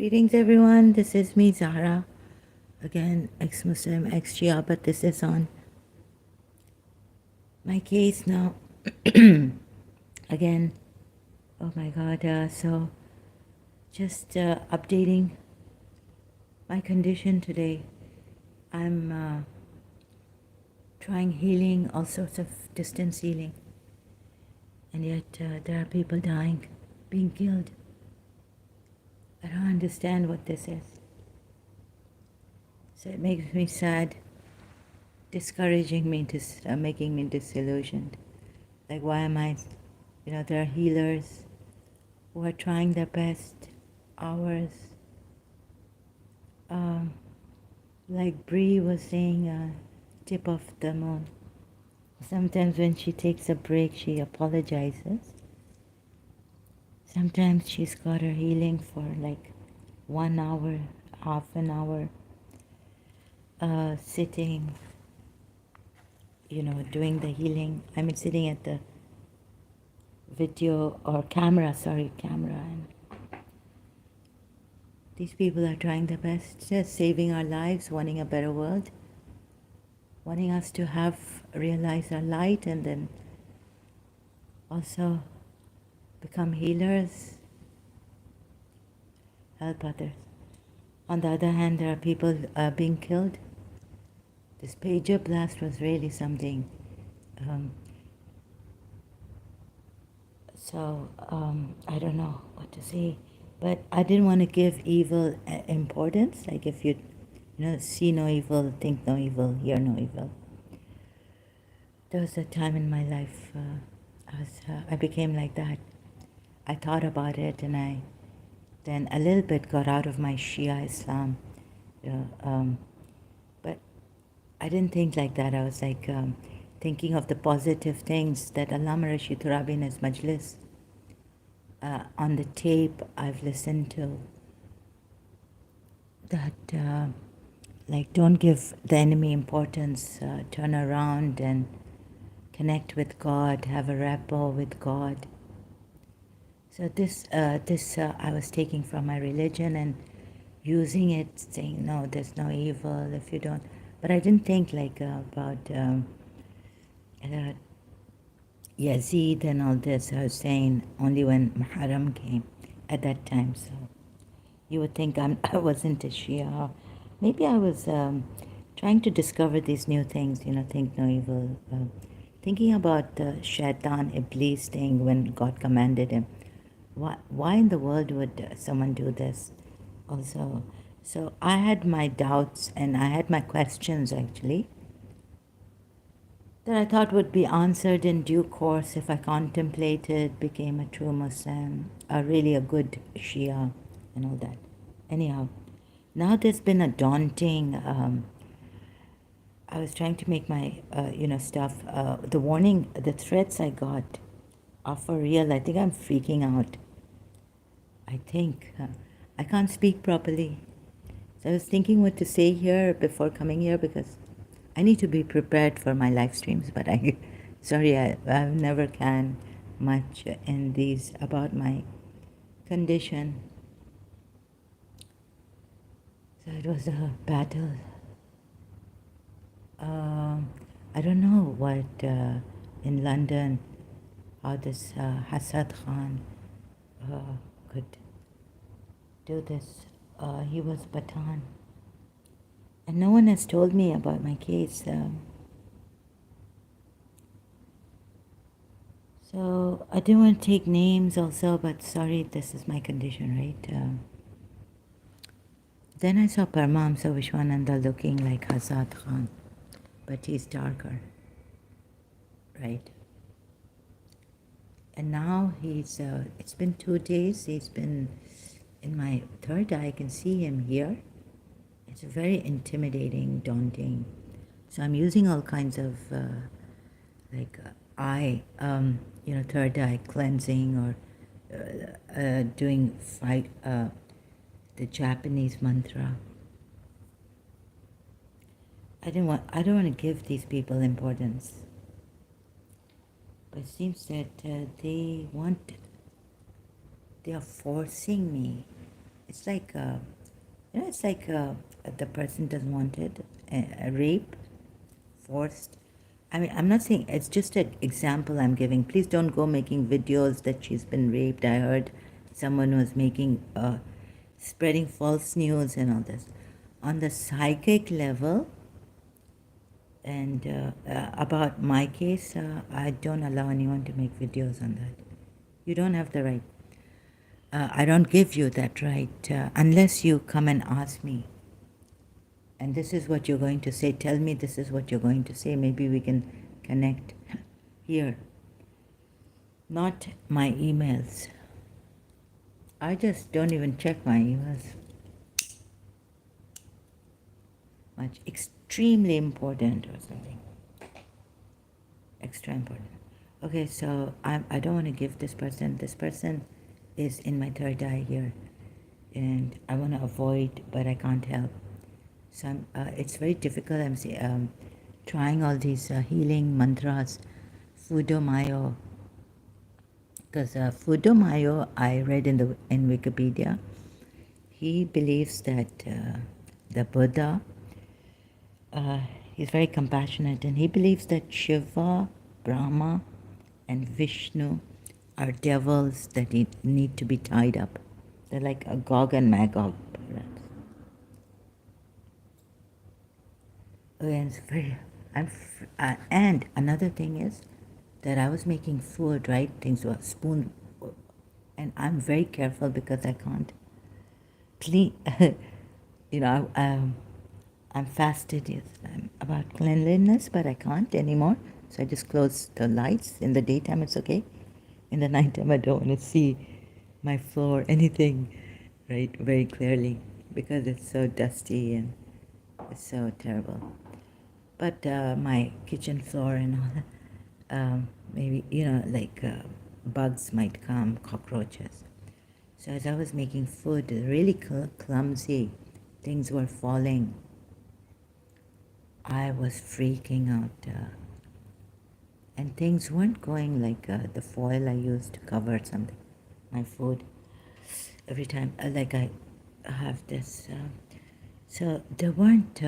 Greetings, everyone. This is me, Zahra. Again, ex-Muslim, ex-Shia, but this is on my case now. Again, oh my God. So, just updating my condition today. I'm trying healing, all sorts of distance healing, and yet there are people dying, being killed. I don't understand what this is. So it makes me sad, discouraging me, making me disillusioned. Like, why am I, there are healers who are trying their best, hours. Like Bree was saying, tip of the moon. Sometimes when she takes a break, she apologizes. Sometimes she's got her healing for like 1 hour, half an hour, sitting, doing the healing. I mean, sitting at the video or camera, and these people are trying their best, just saving our lives, wanting a better world, wanting us to realize our light, and then also become healers, help others. On the other hand, there are people being killed. This pager blast was really something. I don't know what to say, but I didn't want to give evil importance. Like, if you see no evil, think no evil, hear no evil. There was a time in my life I became like that. I thought about it, and I then a little bit got out of my Shia Islam, but I didn't think like that. I was like thinking of the positive things that Allama Rashid Turabi in his majlis, on the tape I've listened to, that like, don't give the enemy importance, turn around and connect with God, have a rapport with God. So this I was taking from my religion and using it, saying, no, there's no evil if you don't. But I didn't think like about Yazid and all this. I was saying only when Muharram came at that time. So you would think I wasn't a Shia. Maybe I was trying to discover these new things, think no evil. Thinking about the Shaitan Iblis thing when God commanded him. Why in the world would someone do this? Also, so I had my doubts and I had my questions, actually, that I thought would be answered in due course if I contemplated, became a true Muslim, really a good Shia, and all that. Anyhow, now there's been a daunting. I was trying to make my stuff. The warning, the threats I got are for real. I think I'm freaking out. I think I can't speak properly. So I was thinking what to say here before coming here, because I need to be prepared for my live streams. But I never can much in these about my condition. So it was a battle. I don't know what in London, how this Hassad Khan could do this. He was Batan. And no one has told me about my case. So I didn't want to take names also, but sorry, this is my condition, right? Then I saw Paramamsa Vishwananda looking like Hassad Khan, but he's darker, right? And now it's been 2 days, he's been in my third eye. I can see him here. It's very intimidating, daunting. So I'm using all kinds of third eye cleansing, or doing the Japanese mantra. I don't want to give these people importance, but it seems that they are forcing me. It's like, it's like the person doesn't want it, a rape, forced. I mean, I'm not saying, it's just an example I'm giving. Please don't go making videos that she's been raped. I heard someone was making, spreading false news and all this. On the psychic level, and about my case, I don't allow anyone to make videos on that. You don't have the right. I don't give you that right unless you come and ask me. And this is what you're going to say. Tell me this is what you're going to say. Maybe we can connect here. Not my emails. I just don't even check my emails. Much. Extremely important or something. Extra important. Okay, so I don't want to give this person. This person is in my third eye here. And I want to avoid, but I can't help. So it's very difficult. I'm trying all these healing mantras, Fudomayo. Because Fudomayo, I read in Wikipedia, he believes that the Buddha, he's very compassionate, and he believes that Shiva, Brahma, and Vishnu are devils that need to be tied up. They're like a Gog and Magog, perhaps. And it's very, and another thing is that I was making food, right? Things were spoon, and I'm very careful because I can't clean. I'm fastidious. I'm about cleanliness, but I can't anymore. So I just close the lights. In the daytime, it's okay. In the nighttime, I don't want to see my floor, anything, right, very clearly because it's so dusty and it's so terrible. But my kitchen floor and all that, maybe, like bugs might come, cockroaches. So as I was making food, really clumsy, things were falling. I was freaking out. And things weren't going like the foil I used to cover something, my food. Every time, like I have this. So they weren't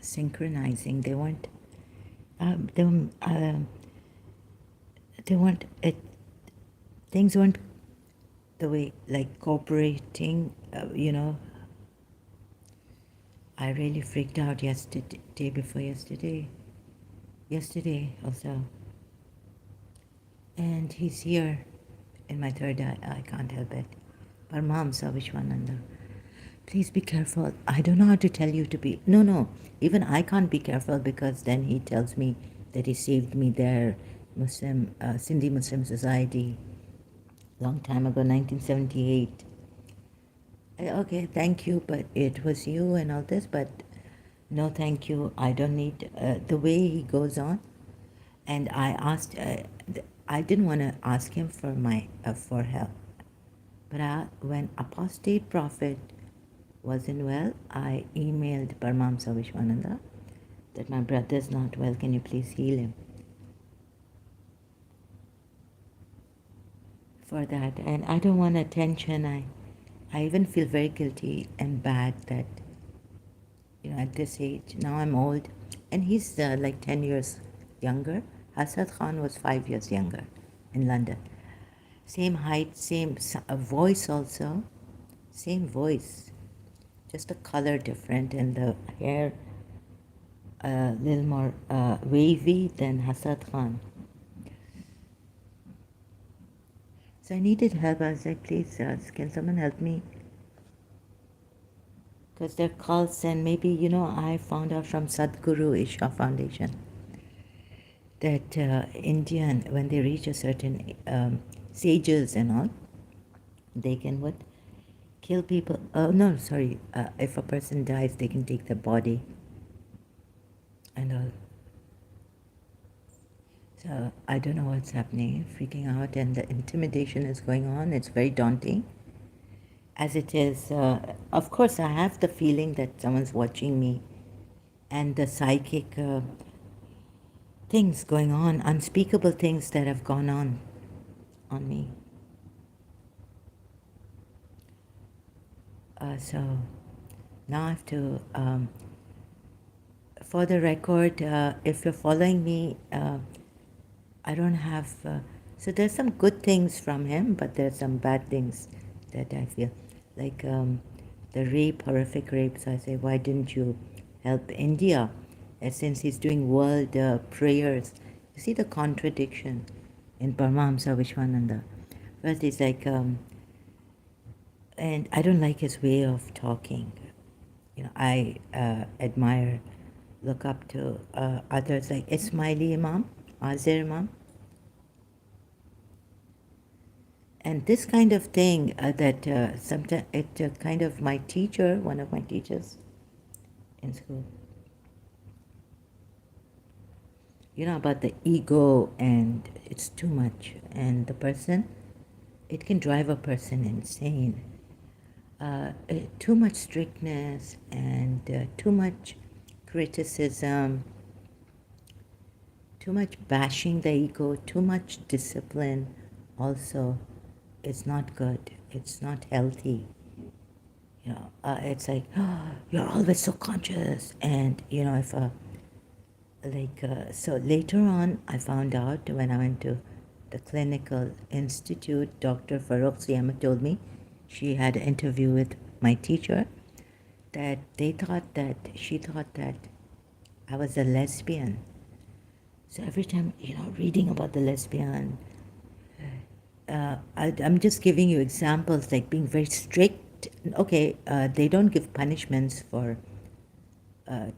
synchronizing. They weren't. They weren't. Things weren't the way like cooperating. I really freaked out yesterday, day before yesterday. Yesterday also. And he's here in my third eye. I can't help it. Paramahamsa Vishwananda. Please be careful. I don't know how to tell you to be. No. Even I can't be careful because then he tells me that he saved me there, Sindhi Muslim Society, long time ago, 1978. Okay, thank you, but it was you and all this, but no, thank you. I don't need the way he goes on. And I asked, I didn't want to ask him for help. But when apostate prophet wasn't well, I emailed Paramahamsa Vishwananda that my brother's not well. Can you please heal him? For that, and I don't want attention. I even feel very guilty and bad that at this age now I'm old, and he's like 10 years younger. Asad Khan was 5 years younger in London. Same height, same voice also, same voice, just the color different and the hair a little more wavy than Asad Khan. So I needed help. I was like, please, can someone help me? Because they're cults, and maybe, I found out from Sadhguru Isha Foundation that Indian, when they reach a certain sages and all, they can what? Kill people. Oh, no, sorry. If a person dies, they can take the body and all. So I don't know what's happening, freaking out, and the intimidation is going on. It's very daunting. As it is, of course, I have the feeling that someone's watching me, and the psychic things going on, unspeakable things that have gone on me. So now I have to, for the record, if you're following me, I don't have, so there's some good things from him, but there's some bad things that I feel. Like the rape, horrific rape. So I say, why didn't you help India? Since he's doing world prayers. You see the contradiction in Paramahamsa Vishwananda. First, he's like, and I don't like his way of talking. You know, I admire, look up to others like Ismaili Imam, Azir Imam. And this kind of thing that sometimes it kind of my teacher, one of my teachers in school, you know, about the ego, and it's too much, and the person, it can drive a person insane. Too much strictness and too much criticism, too much bashing the ego, too much discipline also is not good. It's not healthy. You know, it's like, oh, you're always so conscious. And, you know, if, so later on, I found out when I went to the clinical institute, Dr. Farooq Siyama told me she had an interview with my teacher that she thought that I was a lesbian. So every time, you know, reading about the lesbian, I'm just giving you examples like being very strict. Okay, they don't give punishments for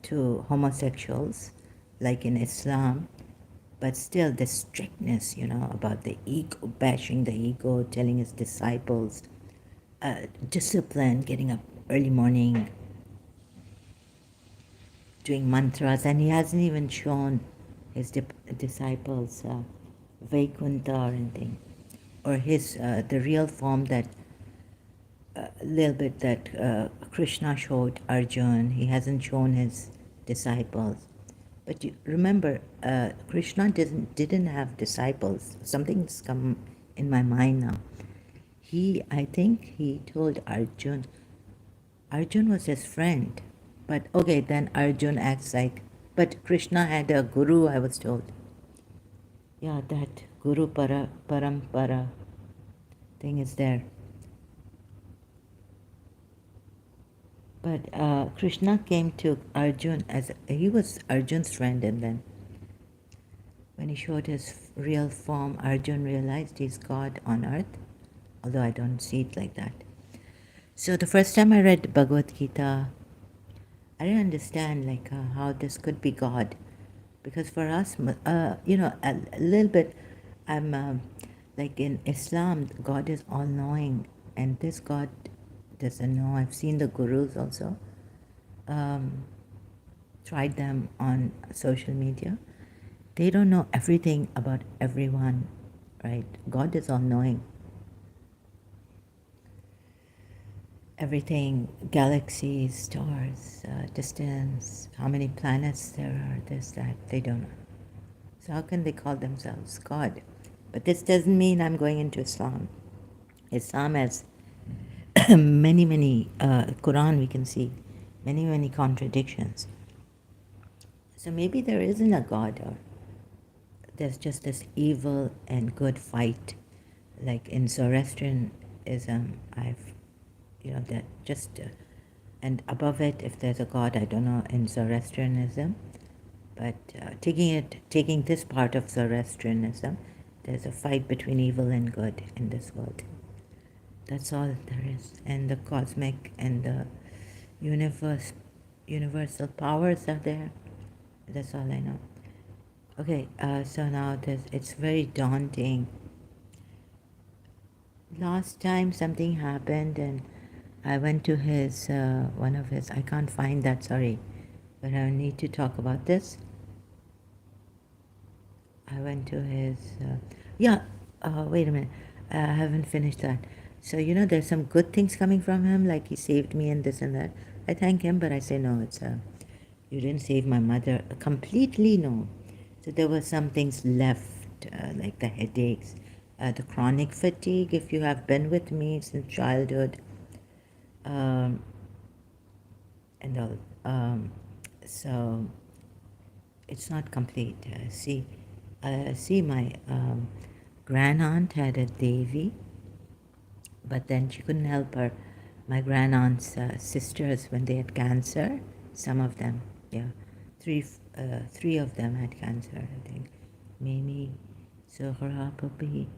to homosexuals like in Islam, but still the strictness, you know, about the ego, bashing the ego, telling his disciples, discipline, getting up early morning, doing mantras, and he hasn't even shown his disciples Vaikuntha or anything, or his the real form that a little bit that Krishna showed Arjun. He hasn't shown his disciples. But you remember, Krishna didn't have disciples. Something's come in my mind now. I think he told Arjun. Arjun was his friend, but okay, then Arjun acts like. But Krishna had a guru, I was told. Yeah, that guru parampara thing is there. But Krishna came to Arjun as he was Arjun's friend, and then when he showed his real form, Arjun realized he's God on earth, although I don't see it like that. So the first time I read Bhagavad Gita, I didn't understand like how this could be God, because for us, you know, a little bit, I'm like in Islam, God is all-knowing, and this God doesn't know. I've seen the gurus also, tried them on social media. They don't know everything about everyone, right? God is all-knowing. Everything, galaxies, stars, distance, how many planets there are, this, that, they don't know. So how can they call themselves God? But this doesn't mean I'm going into Islam. Islam has many, Quran we can see, many contradictions. So maybe there isn't a God, or there's just this evil and good fight. Like in Zoroastrianism, you know, that just, and above it, if there's a God, I don't know, in Zoroastrianism, but taking this part of Zoroastrianism, there's a fight between evil and good in this world. That's all there is. And the cosmic and the universal powers are there. That's all I know. Okay, so now it's very daunting. Last time something happened and I went to his, one of his, I can't find that, sorry, but I need to talk about this. I went to his, wait a minute, I haven't finished that. So, you know, there's some good things coming from him, like he saved me and this and that. I thank him, but I say, no, it's, you didn't save my mother completely, no. So there were some things left, like the headaches, the chronic fatigue, if you have been with me since childhood, um, and all. So it's not complete. See, my grand aunt had a Devi, but then she couldn't help her. My grand aunt's sisters, when they had cancer, some of them, yeah, three of them had cancer, I think. Mimi, Zohra, Puppy,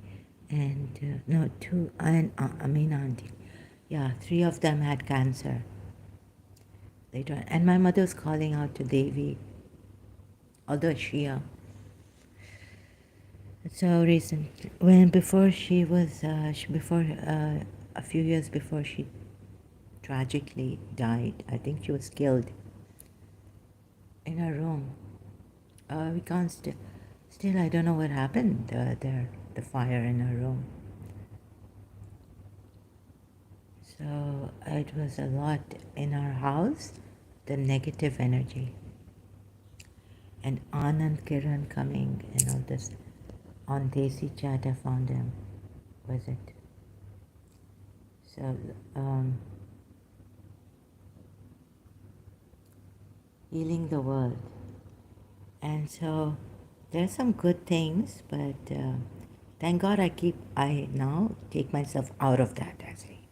and no, two, and Amina auntie. Yeah, three of them had cancer later on. And my mother was calling out to Devi, although Shia. So recently, before she was, before a few years before she tragically died, I think she was killed in her room. We can't still, I don't know what happened there, the fire in her room. So it was a lot in our house, the negative energy. And Anand Kiran coming and all this. On Desi Chat, I found him. Was it? So, healing the world. And so there's some good things, but thank God I now take myself out of that, actually.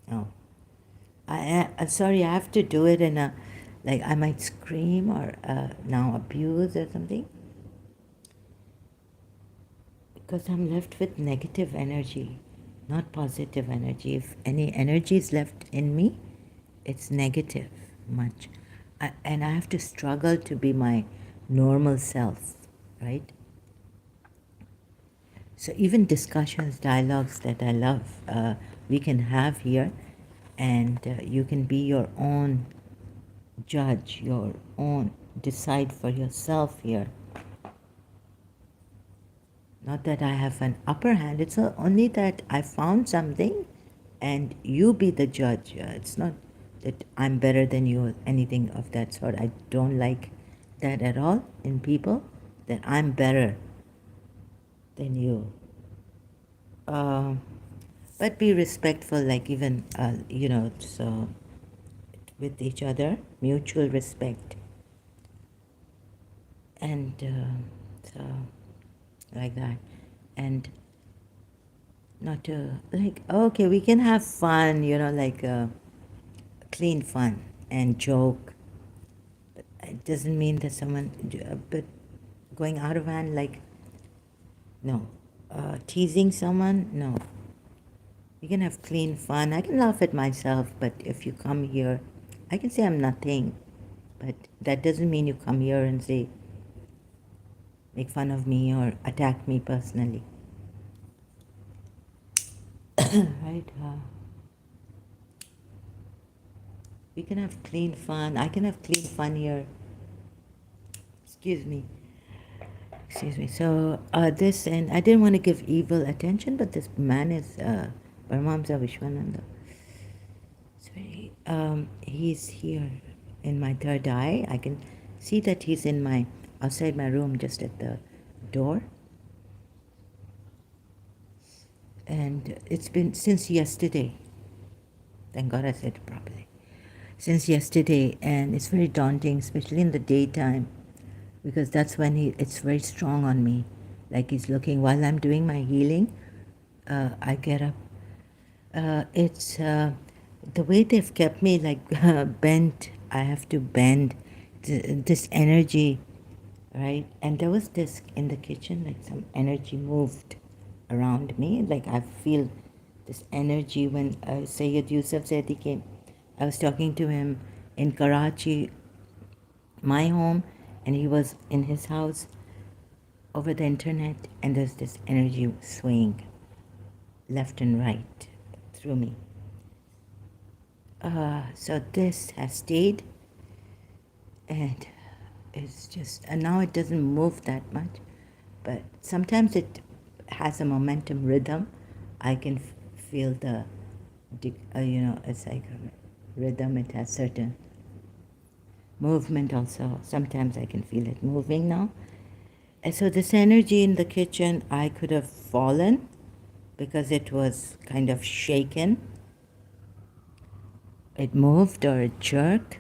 No. Sorry, I have to do it in a, like I might scream or now abuse or something. Because I'm left with negative energy, not positive energy. If any energy is left in me, it's negative much. And I have to struggle to be my normal self, right? So even discussions, dialogues that I love, we can have here, and you can be your own judge, your own, decide for yourself here. Not that I have an upper hand, it's only that I found something and you be the judge. It's not that I'm better than you or anything of that sort. I don't like that at all in people, that I'm better than you. But be respectful, like even, so with each other, mutual respect. And so, like that. And not to, like, okay, we can have fun, like clean fun and joke. But it doesn't mean that but going out of hand, like, no. Teasing someone, no. We can have clean fun. I can laugh at myself, but if you come here, I can say I'm nothing. But that doesn't mean you come here and say, make fun of me or attack me personally. Right? We can have clean fun. I can have clean fun here. Excuse me. So this, and I didn't want to give evil attention, but this man is Paramahamsa Vishwananda. He's here in my third eye. I can see that he's outside my room, just at the door. And it's been since yesterday. Thank God I said it properly. Since yesterday, and it's very daunting, especially in the daytime, because that's when it's very strong on me. Like he's looking while I'm doing my healing. I get up. It's the way they've kept me like bent. I have to bend this energy, right? And there was this in the kitchen, like some energy moved around me. Like I feel this energy when Sayyid Yusuf Zaidi came. I was talking to him in Karachi, my home, and he was in his house over the internet, and there's this energy swaying left and right through me. So this has stayed, and it's just, and now it doesn't move that much, but sometimes it has a momentum rhythm. I can feel the, it's like a rhythm. It has certain movement also. Sometimes I can feel it moving now. And so this energy in the kitchen, I could have fallen because it was kind of shaken. it moved or it jerked.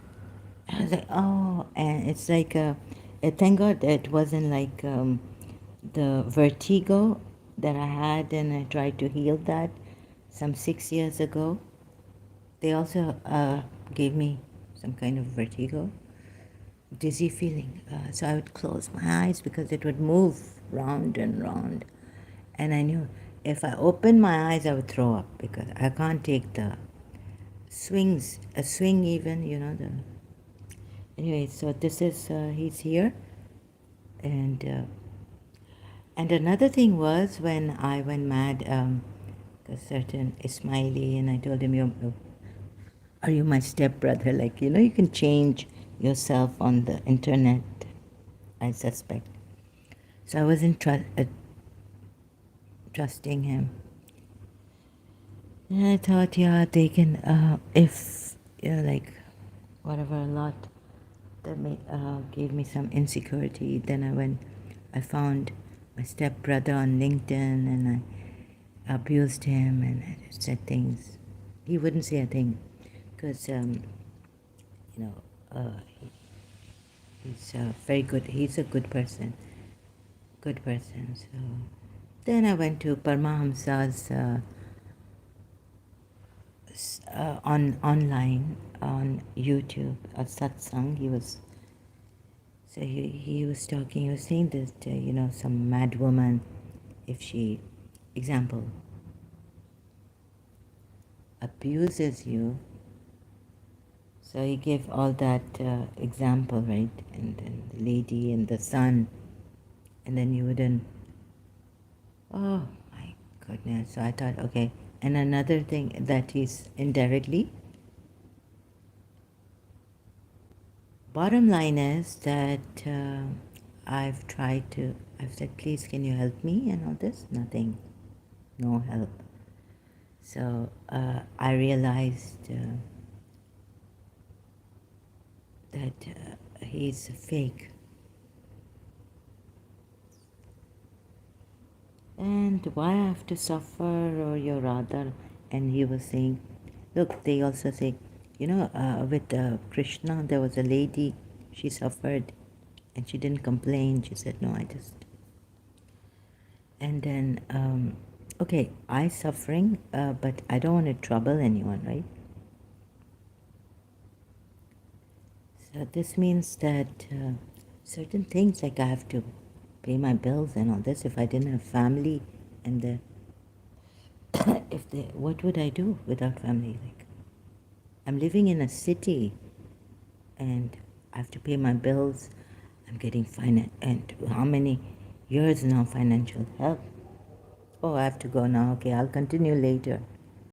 I was like, oh, and it's like, thank God it wasn't like the vertigo that I had, and I tried to heal that some 6 years ago. They also gave me some kind of vertigo, dizzy feeling. So I would close my eyes because it would move round and round. And I knew if I opened my eyes, I would throw up because I can't take the swings, a swing even, the. Anyway, so this is, he's here. And another thing was when I went mad, a certain Ismaili, and I told him, are you my stepbrother? Like, you can change yourself on the internet, I suspect. So I wasn't trusting him. And I thought, yeah, they can, if, like, whatever, a lot that gave me some insecurity. Then I found my stepbrother on LinkedIn, and I abused him, and I said things. He wouldn't say a thing, because, you know, he's very good. He's a good person. Good person. So then I went to Paramahamsa's online on YouTube, a satsang. He was talking. He was saying that some mad woman, if she, example, abuses you. So he gave all that example, right? And then the lady and the son, and then you wouldn't. Oh my goodness! So I thought, okay. And another thing that he's indirectly. Bottom line is that I've said, please, can you help me and all this? Nothing, no help. So I realized that he's fake. And why I have to suffer, or your rather? And he was saying, look, they also say, with Krishna, there was a lady, she suffered, and she didn't complain. She said, no, I just. And then, okay, I suffering, but I don't want to trouble anyone, right? So this means that certain things, like I have to pay my bills and all this. If I didn't have family, and what would I do without family? Like, I'm living in a city, and I have to pay my bills. I'm getting and how many years now financial help? Oh, I have to go now. Okay, I'll continue later.